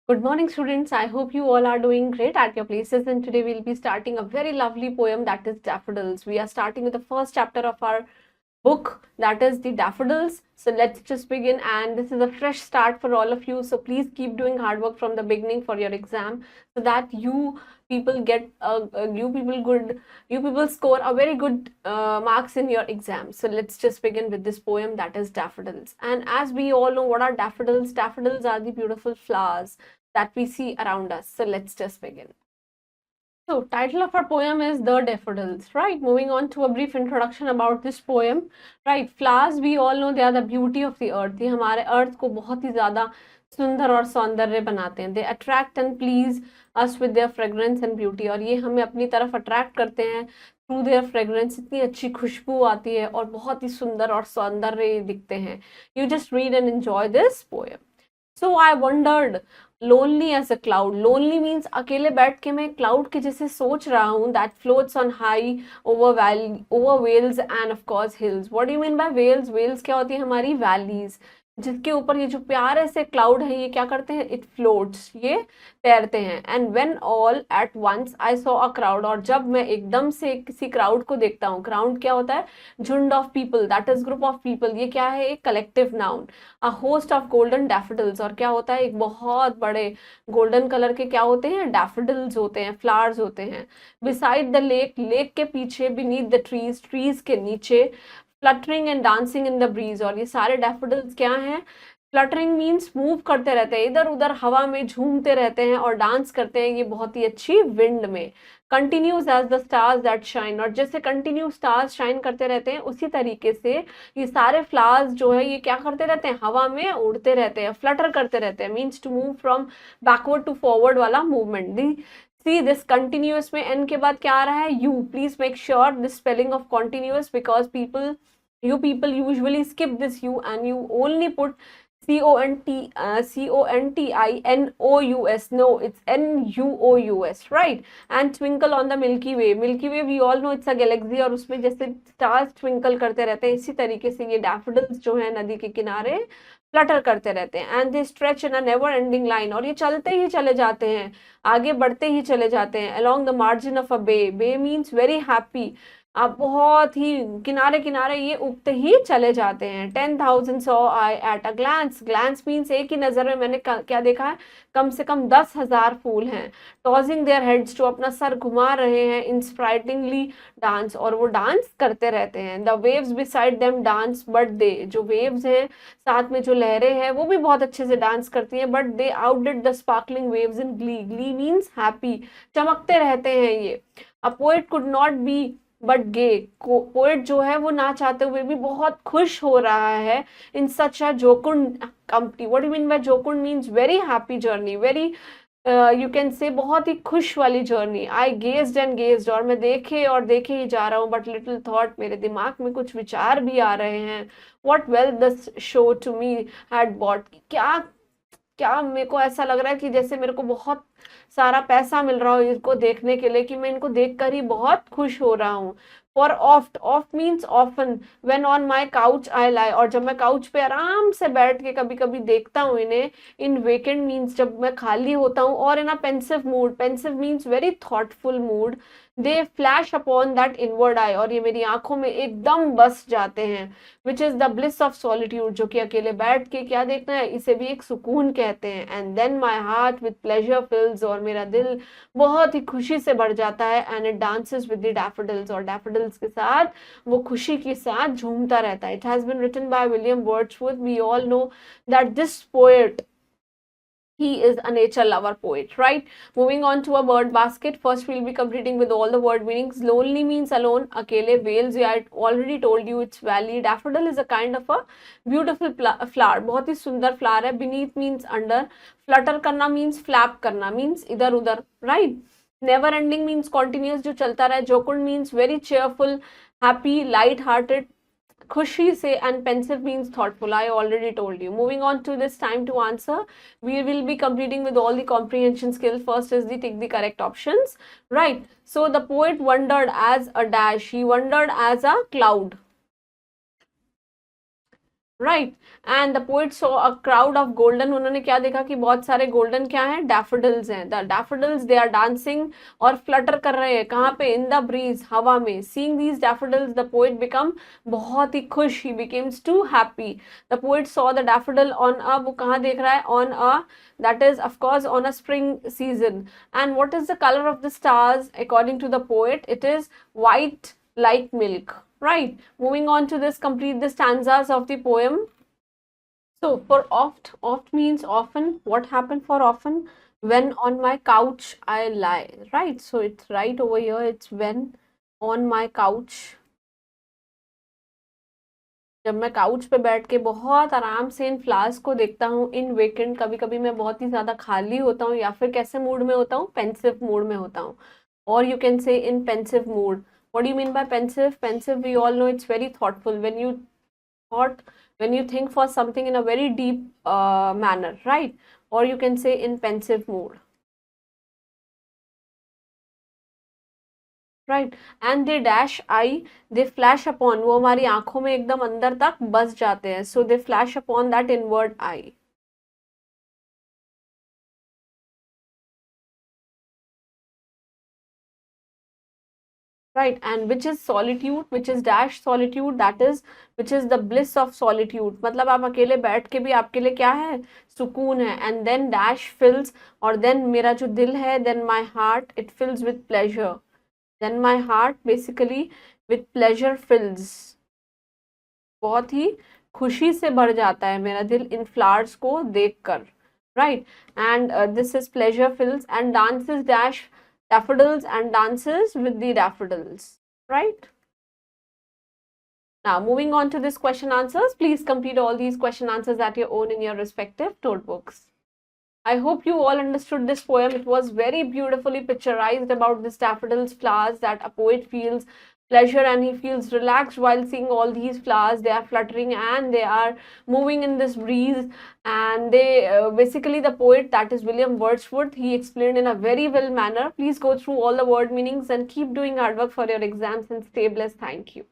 Good morning, students. I hope you all are doing great at your places. And today we'll be starting a very lovely poem that is Daffodils. We are starting with the first chapter of our book, that is the Daffodils. So let's just begin. And this is a fresh start for all of you. So please keep doing hard work from the beginning for your exam, so that you people get you people score a very good marks in your exam. So let's just begin with this poem, that is Daffodils. And as we all know, what are daffodils? Daffodils are the beautiful flowers that we see around us. So let's just begin. So, title of our poem is The Daffodils, right? Moving on to a brief introduction about this poem, right? Flowers, we all know they are the beauty of the earth. ये हमारे अर्थ को बहुत ही ज़्यादा सुंदर और सौंदर्य बनाते हैं. They attract and please us with their fragrance and beauty. और ये हमें अपनी तरफ अट्रैक्ट करते हैं थ्रू देयर फ्रेग्रेंस. इतनी अच्छी खुशबू आती है और बहुत ही सुंदर और सौंदर्य दिखते हैं. You just read and enjoy this poem. So I wondered, lonely as a cloud. Lonely means अकेले बैठ के मैं क्लाउड के जैसे सोच रहा हूँ, that floats on high over valley, over vales and of course hills. What do you mean by vales? Vales क्या होती है? हमारी valleys, जिसके ऊपर ये जो प्यारे से क्लाउड है, ये क्या करते हैं? इट फ्लोट्स, ये तैरते हैं. And when all at once I saw a crowd, और जब मैं एकदम से किसी क्राउड को देखता हूँ. क्राउड क्या होता है? झुंड of people, that is group of people. ये क्या है? एक collective noun. A host of golden daffodils, और क्या होता है? एक बहुत बड़े गोल्डन कलर के क्या होते हैं? डैफोडिल्स होते हैं, फ्लावर्स होते हैं. बिसाइड द लेक, लेक के पीछे. बीनीथ द ट्रीज, ट्रीज के नीचे. Fluttering and dancing in the breeze, और ये सारे डैफोडिल्स क्या हैं? फ्लटरिंग मीन्स मूव करते रहते हैं, इधर उधर हवा में झूमते रहते हैं और डांस करते हैं, ये बहुत ही अच्छी विंड में. Continues as the stars that shine, और जैसे कंटिन्यू स्टार्स शाइन करते रहते हैं, उसी तरीके से ये सारे फ्लावर्स जो है ये क्या करते रहते हैं? हवा में उड़ते रहते हैं, फ्लटर करते रहते हैं. Means to move from backward to forward वाला movement. The see this continuous में एन के बाद क्या आ रहा है? U. Please make sure this spelling of continuous, because you people usually skip this u and you only put CONTINOUS. No, it's NUOUS, right? And twinkle on the Milky Way. Milky Way we all know it's a galaxy, और उसमें जैसे stars twinkle करते रहते हैं, इसी तरीके से ये daffodils जो है नदी के किनारे फ्लटर करते रहते हैं. And they stretch in a never ending line, और ये चलते ही चले जाते हैं, आगे बढ़ते ही चले जाते हैं. Along the margin of a bay. Bay means very happy. आप बहुत ही किनारे किनारे ये उगते ही चले जाते हैं. 10,000 saw I at a glance. Glance means एक ही नजर में मैंने क्या देखा है? कम से कम 10,000 फूल हैं. टॉसिंग देयर हेड्स, जो अपना सर घुमा रहे हैं. इंस्प्राइटिंगली डांस, और वो डांस करते रहते हैं. The waves beside them dance but they, जो वेव्स हैं साथ में जो लहरें हैं वो भी बहुत अच्छे से डांस करती हैं. But they outdid the sparkling waves in glee. Glee means happy, चमकते रहते हैं ये. A poet could not be but gay. Poet जो है वो ना चाहते हुए भी बहुत खुश हो रहा है in such a jocund company. What do mean by jocund? Means very happy journey, very you can say बहुत ही खुश वाली journey. I gazed and gazed, और मैं देखे और देखे ही जा रहा हूँ. बट लिटिल थॉट, मेरे दिमाग में कुछ विचार भी आ रहे हैं. What wealth this show to me had brought. क्या क्या मेरे को ऐसा लग रहा है कि जैसे मेरे को बहुत सारा पैसा मिल रहा हो इसको देखने के लिए, कि मैं इनको देखकर ही बहुत खुश हो रहा हूँ. For oft, oft means often. When on my couch I lie, और जब मैं काउच पे आराम से बैठ के कभी कभी देखता हूँ इन्हें. इन वेकेंड मीन्स जब मैं खाली होता हूँ. और in a pensive mood. Pensive means very thoughtful mood. They flash upon that inward eye, और ये मेरी आंखों में एकदम बस जाते हैं. Which is the bliss of solitude, जो कि अकेले बैठ के क्या देखना है, इसे भी एक सुकून कहते हैं. And then my heart with pleasure fills, और मेरा दिल बहुत ही खुशी से भर जाता है. And it dances with the daffodils, और डैफोडिल्स के साथ वो खुशी के साथ झूमता रहता है. It has been written by William Wordsworth. We all know that this poet, he is a nature lover poet, right? Moving on to a word basket. First we'll be completing with all the word meanings. Lonely means alone, akele. Vales, I already told you it's valley. Daffodil is a kind of a beautiful flower, बहुत ही सुंदर flower है. Beneath means under. Flutter करना means flap करना, means इधर उधर, right? Never ending means continuous, जो चलता रहे. Jocund means very cheerful, happy, light hearted. खुशी से. and pensive means thoughtful, I already told you. Moving on to this time to answer, we will be completing with all the comprehension skill. First is the take the correct options, right? So the poet wondered as a dash. He wondered as a cloud. Right, and the poet saw a crowd of golden, उन्होंने क्या देखा कि बहुत सारे golden क्या हैं, daffodils हैं, the daffodils they are dancing और फ्लटर कर रहे हैं, कहाँ पे, इन द ब्रीज, हवा में, seeing these daffodils the poet become, बहुत ही खुश, he becomes too happy, the poet saw the daffodil on a, वो कहाँ देख रहा है, on a, that is of course on a spring season, and what is the color of the stars according to the poet, it is white like milk, right. Moving on to this, complete the stanzas of the poem. So for oft, oft means often. What happened for often? When on my couch I lie, right. So it's right over here, it's when on my couch, जब मैं couch पे बैठ के बहुत आराम से इन flowers को देखता हूँ इन वीकेंड, कभी कभी मैं बहुत ही ज्यादा खाली होता हूँ या फिर कैसे मूड में होता हूँ, पेंसिव मूड में होता हूँ, or you can say in pensive mood. What do you mean by pensive? Pensive, we all know it's very thoughtful. Thought, when you think for something in a very deep manner, right? Or you can say in pensive mood, right? And they dash eye, they flash upon, वो हमारी आंखों में एकदम अंदर तक बस जाते हैं. So they flash upon that inward eye. Right, and which is solitude, which is dash solitude, that is which is the bliss of solitude, मतलब आप अकेले बैठ के भी आपके लिए क्या है, सुकून है. And then dash fills, और then मेरा जो दिल है, then my heart it fills with pleasure, then my heart basically with pleasure fills, बहुत ही खुशी से भर जाता है मेरा दिल इन फ्लावर्स को देखकर, right. And this is pleasure fills, and dances dash daffodils, and dances with the daffodils, right. Now moving on to this question answers, please complete all these question answers at your own in your respective notebooks. I hope you all understood this poem. It was very beautifully picturized about this daffodils flowers, that a poet feels pleasure and he feels relaxed while seeing all these flowers. They are fluttering and they are moving in this breeze, and they basically, the poet, that is William Wordsworth, he explained in a very well manner. Please go through all the word meanings and keep doing hard work for your exams and stay blessed. Thank you.